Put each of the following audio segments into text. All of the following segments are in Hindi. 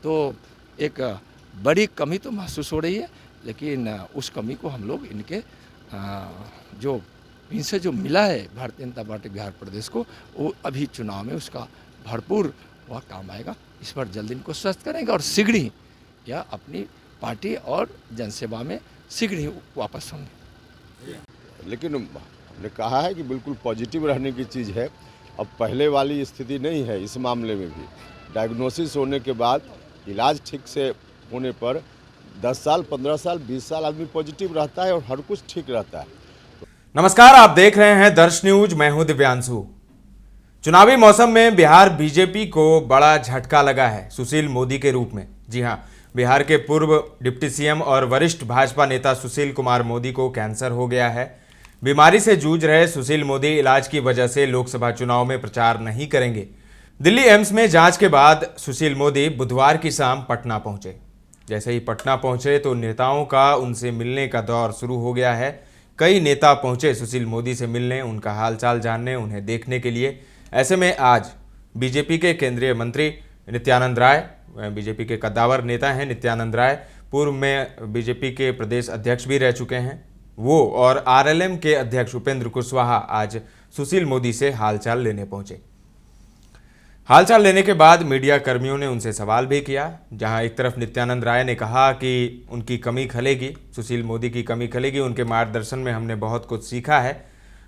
तो एक बड़ी कमी तो महसूस हो रही है, लेकिन उस कमी को हम लोग इनके जो इनसे जो मिला है भारतीय जनता पार्टी बिहार प्रदेश को, वो अभी चुनाव में उसका भरपूर वह काम आएगा। इस पर जल्द इनको स्वस्थ करेंगे और शीघ्र ही यह अपनी पार्टी और जनसेवा में शीघ्र ही वापस होंगे। लेकिन हमने कहा है कि बिल्कुल पॉजिटिव रहने की चीज़ है। अब पहले वाली स्थिति नहीं है इस मामले में भी। डायग्नोसिस होने के बाद इलाज ठीक से होने पर 10 साल, 15 साल, 20 साल आदमी पॉजिटिव रहता है और हर कुछ ठीक रहता है। नमस्कार, आप देख रहे हैं दर्श न्यूज। मैं हूं दिव्यांशु। चुनावी मौसम में बिहार बीजेपी को बड़ा झटका लगा है सुशील मोदी के रूप में। जी हां, बिहार के पूर्व डिप्टी सीएम और वरिष्ठ भाजपा नेता सुशील कुमार मोदी को कैंसर हो गया है। बीमारी से जूझ रहे सुशील मोदी इलाज की वजह से लोकसभा चुनाव में प्रचार नहीं करेंगे। दिल्ली एम्स में जांच के बाद सुशील मोदी बुधवार की शाम पटना पहुंचे। जैसे ही पटना पहुंचे तो नेताओं का उनसे मिलने का दौर शुरू हो गया है। कई नेता पहुंचे सुशील मोदी से मिलने, उनका हालचाल जानने, उन्हें देखने के लिए। ऐसे में आज बीजेपी के केंद्रीय मंत्री नित्यानंद राय, बीजेपी के कद्दावर नेता हैं नित्यानंद राय, पूर्व में बीजेपी के प्रदेश अध्यक्ष भी रह चुके हैं, वो और आरएलएम के अध्यक्ष उपेंद्र कुशवाहा आज सुशील मोदी से हालचाल लेने पहुंचे। हालचाल लेने के बाद मीडिया कर्मियों ने उनसे सवाल भी किया। जहां एक तरफ नित्यानंद राय ने कहा कि उनकी कमी खलेगी, सुशील मोदी की कमी खलेगी, उनके मार्गदर्शन में हमने बहुत कुछ सीखा है।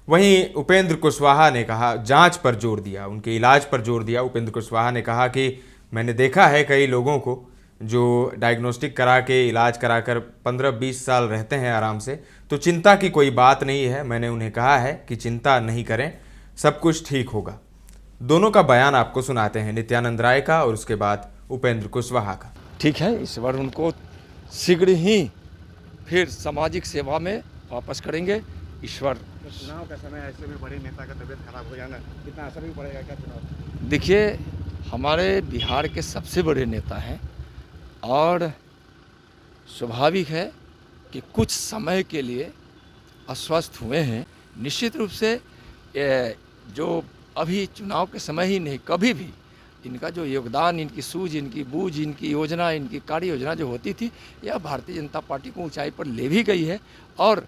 वहीं उपेंद्र कुशवाहा ने कहा, जांच पर जोर दिया, उनके इलाज पर जोर दिया। उपेंद्र कुशवाहा ने कहा कि मैंने देखा है कई लोगों को जो डायग्नोस्टिक करा के इलाज कराकर 15-20 साल रहते हैं आराम से, तो चिंता की कोई बात नहीं है। मैंने उन्हें कहा है कि चिंता नहीं करें, सब कुछ ठीक होगा। दोनों का बयान आपको सुनाते हैं, नित्यानंद राय का और उसके बाद उपेंद्र कुशवाहा का। ठीक है, इस बार उनको शीघ्र ही फिर सामाजिक सेवा में वापस करेंगे। ईश्वर, तो चुनाव का समय ऐसे में बड़े नेता का तबीयत खराब हो जाना कितना असर भी पड़ेगा क्या चुनाव? देखिए, हमारे बिहार के सबसे बड़े नेता हैं और स्वाभाविक है कि कुछ समय के लिए अस्वस्थ हुए हैं। निश्चित रूप से जो अभी चुनाव के समय ही नहीं, कभी भी इनका जो योगदान, इनकी सूझ, इनकी बूझ, इनकी योजना, इनकी कार्य योजना जो होती थी, यह भारतीय जनता पार्टी को ऊंचाई पर ले भी गई है। और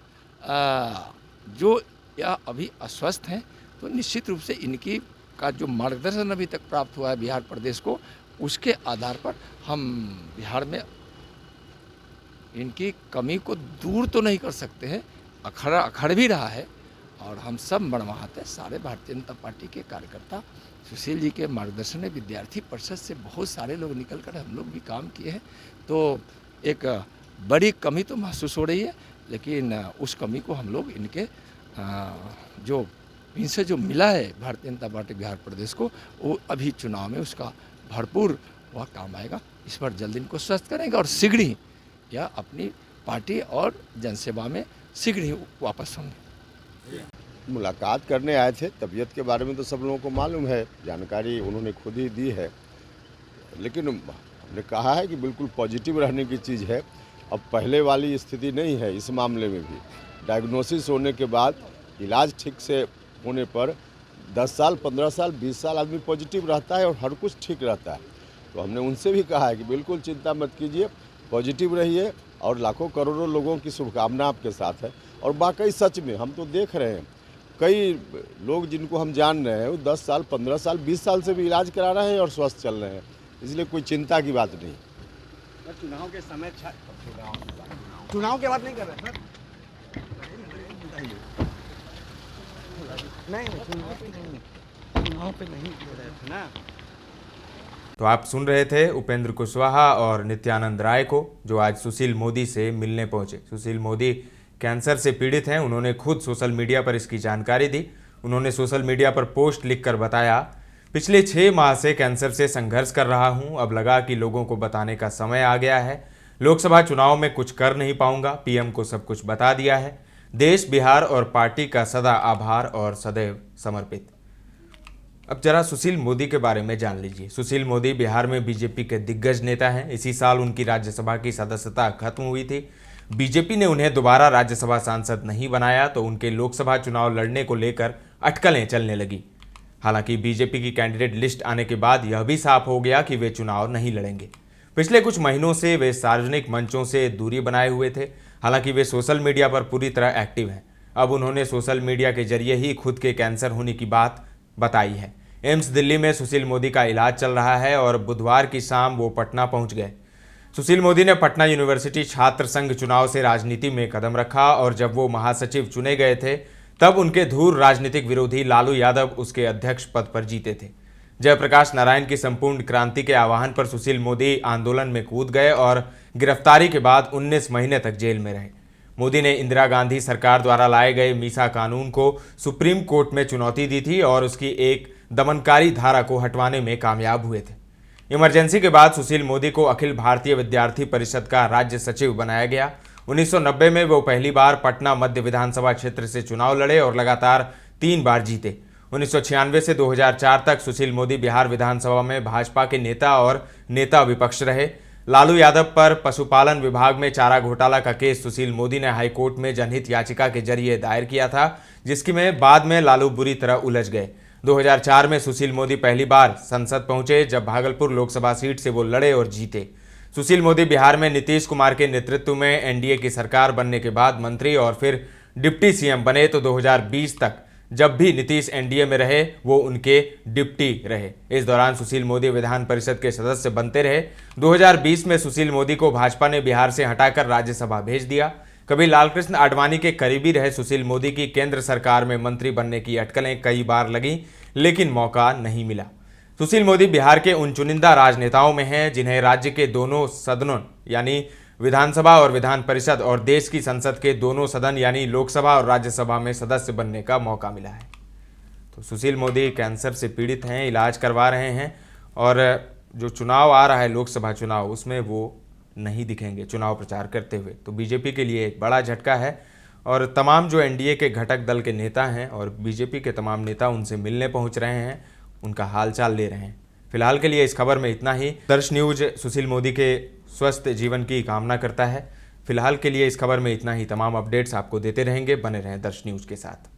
जो यह अभी अस्वस्थ हैं, तो निश्चित रूप से इनकी का जो मार्गदर्शन अभी तक प्राप्त हुआ है बिहार प्रदेश को, उसके आधार पर हम बिहार में इनकी कमी को दूर तो नहीं कर सकते हैं, अखड़ भी रहा है। और हम सब मर्माहत है, सारे भारतीय जनता पार्टी के कार्यकर्ता सुशील जी के मार्गदर्शन में, विद्यार्थी परिषद से बहुत सारे लोग निकल कर हम लोग भी काम किए हैं। तो एक बड़ी कमी तो महसूस हो रही है, लेकिन उस कमी को हम लोग इनके जो इनसे जो मिला है भारतीय जनता पार्टी बिहार प्रदेश को, वो अभी चुनाव में उसका भरपूर वह काम आएगा। इस पर जल्द इनको स्वस्थ करेंगे और शीघ्र ही यह अपनी पार्टी और जनसेवा में शीघ्र ही वापस होंगे। मुलाकात करने आए थे, तबीयत के बारे में तो सब लोगों को मालूम है, जानकारी उन्होंने खुद ही दी है। लेकिन हमने कहा है कि बिल्कुल पॉजिटिव रहने की चीज़ है। अब पहले वाली स्थिति नहीं है इस मामले में भी। डायग्नोसिस होने के बाद इलाज ठीक से होने पर 10 साल, 15 साल, 20 साल आदमी पॉजिटिव रहता है और हर कुछ ठीक रहता है। तो हमने उनसे भी कहा है कि बिल्कुल चिंता मत कीजिए, पॉजिटिव रहिए और लाखों करोड़ों लोगों की शुभकामना आपके साथ है। और वाकई सच में हम तो देख रहे हैं, कई लोग जिनको हम जान रहे हैं वो 10 साल, 15 साल, 20 साल से भी इलाज करा रहे हैं और स्वस्थ चल रहे हैं। इसलिए कोई चिंता की बात नहीं। चुनाव के समय चुनाव के बाद नहीं कर रहे सर? नहीं, चुनाव पे नहीं कर रहे थे ना। तो आप सुन रहे थे उपेंद्र कुशवाहा और नित्यानंद राय को, जो आज सुशील मोदी से मिलने पहुंचे। सुशील मोदी कैंसर से पीड़ित हैं। उन्होंने खुद सोशल मीडिया पर इसकी जानकारी दी। उन्होंने सोशल मीडिया पर पोस्ट लिखकर बताया, पिछले 6 माह से कैंसर से संघर्ष कर रहा हूं। अब लगा कि लोगों को बताने का समय आ गया है। लोकसभा चुनाव में कुछ कर नहीं पाऊंगा, पीएम को सब कुछ बता दिया है। देश, बिहार और पार्टी का सदा आभार और सदैव समर्पित। अब जरा सुशील मोदी के बारे में जान लीजिए। सुशील मोदी बिहार में बीजेपी के दिग्गज नेता हैं। इसी साल उनकी राज्यसभा की सदस्यता खत्म हुई थी। बीजेपी ने उन्हें दोबारा राज्यसभा सांसद नहीं बनाया तो उनके लोकसभा चुनाव लड़ने को लेकर अटकलें चलने लगी। हालांकि बीजेपी की कैंडिडेट लिस्ट आने के बाद यह भी साफ हो गया कि वे चुनाव नहीं लड़ेंगे। पिछले कुछ महीनों से वे सार्वजनिक मंचों से दूरी बनाए हुए थे। हालांकि वे सोशल मीडिया पर पूरी तरह एक्टिव हैं। अब उन्होंने सोशल मीडिया के जरिए ही खुद के कैंसर होने की बात बताई है। एम्स दिल्ली में सुशील मोदी का इलाज चल रहा है और बुधवार की शाम वो पटना पहुंच गए। सुशील मोदी ने पटना यूनिवर्सिटी छात्र संघ चुनाव से राजनीति में कदम रखा और जब वो महासचिव चुने गए थे तब उनके धूर राजनीतिक विरोधी लालू यादव उसके अध्यक्ष पद पर जीते थे। जयप्रकाश नारायण की संपूर्ण क्रांति के आह्वान पर सुशील मोदी आंदोलन में कूद गए और गिरफ्तारी के बाद 19 महीने तक जेल में रहे। मोदी ने इंदिरा गांधी सरकार द्वारा लाए गए मीसा कानून को सुप्रीम कोर्ट में चुनौती दी थी और उसकी एक दमनकारी धारा को हटवाने में कामयाब हुए थे। इमरजेंसी के बाद सुशील मोदी को अखिल भारतीय विद्यार्थी परिषद का राज्य सचिव बनाया गया। 1990 में वो पहली बार पटना मध्य विधानसभा क्षेत्र से चुनाव लड़े और लगातार 3 बार जीते। 1996 से 2004 तक सुशील मोदी बिहार विधानसभा में भाजपा के नेता और नेता विपक्ष रहे। लालू यादव पर पशुपालन विभाग में चारा घोटाला का केस सुशील मोदी ने हाईकोर्ट में जनहित याचिका के जरिए दायर किया था, जिसकी में बाद में लालू बुरी तरह उलझ गए। 2004 में सुशील मोदी पहली बार संसद पहुंचे जब भागलपुर लोकसभा सीट से वो लड़े और जीते। सुशील मोदी बिहार में नीतीश कुमार के नेतृत्व में एनडीए की सरकार बनने के बाद मंत्री और फिर डिप्टी सीएम बने तो 2020 तक जब भी नीतीश एनडीए में रहे वो उनके डिप्टी रहे। इस दौरान सुशील मोदी विधान परिषद के सदस्य बनते रहे। 2020 में सुशील मोदी को भाजपा ने बिहार से हटाकर राज्यसभा भेज दिया। कभी लालकृष्ण आडवाणी के करीबी रहे सुशील मोदी की केंद्र सरकार में मंत्री बनने की अटकलें कई बार लगीं, लेकिन मौका नहीं मिला। सुशील मोदी बिहार के उन चुनिंदा राजनेताओं में हैं जिन्हें राज्य के दोनों सदनों यानी विधानसभा और विधान परिषद और देश की संसद के दोनों सदन यानी लोकसभा और राज्यसभा में सदस्य बनने का मौका मिला है। तो सुशील मोदी कैंसर से पीड़ित हैं, इलाज करवा रहे हैं और जो चुनाव आ रहा है लोकसभा चुनाव, उसमें वो नहीं दिखेंगे चुनाव प्रचार करते हुए। तो बीजेपी के लिए एक बड़ा झटका है और तमाम जो एनडीए के घटक दल के नेता हैं और बीजेपी के तमाम नेता उनसे मिलने पहुंच रहे हैं, उनका हालचाल ले रहे हैं। फिलहाल के लिए इस खबर में इतना ही। दर्श न्यूज सुशील मोदी के स्वस्थ जीवन की कामना करता है। फिलहाल के लिए इस खबर में इतना ही। तमाम अपडेट्स आपको देते रहेंगे, बने रहें दर्श न्यूज के साथ।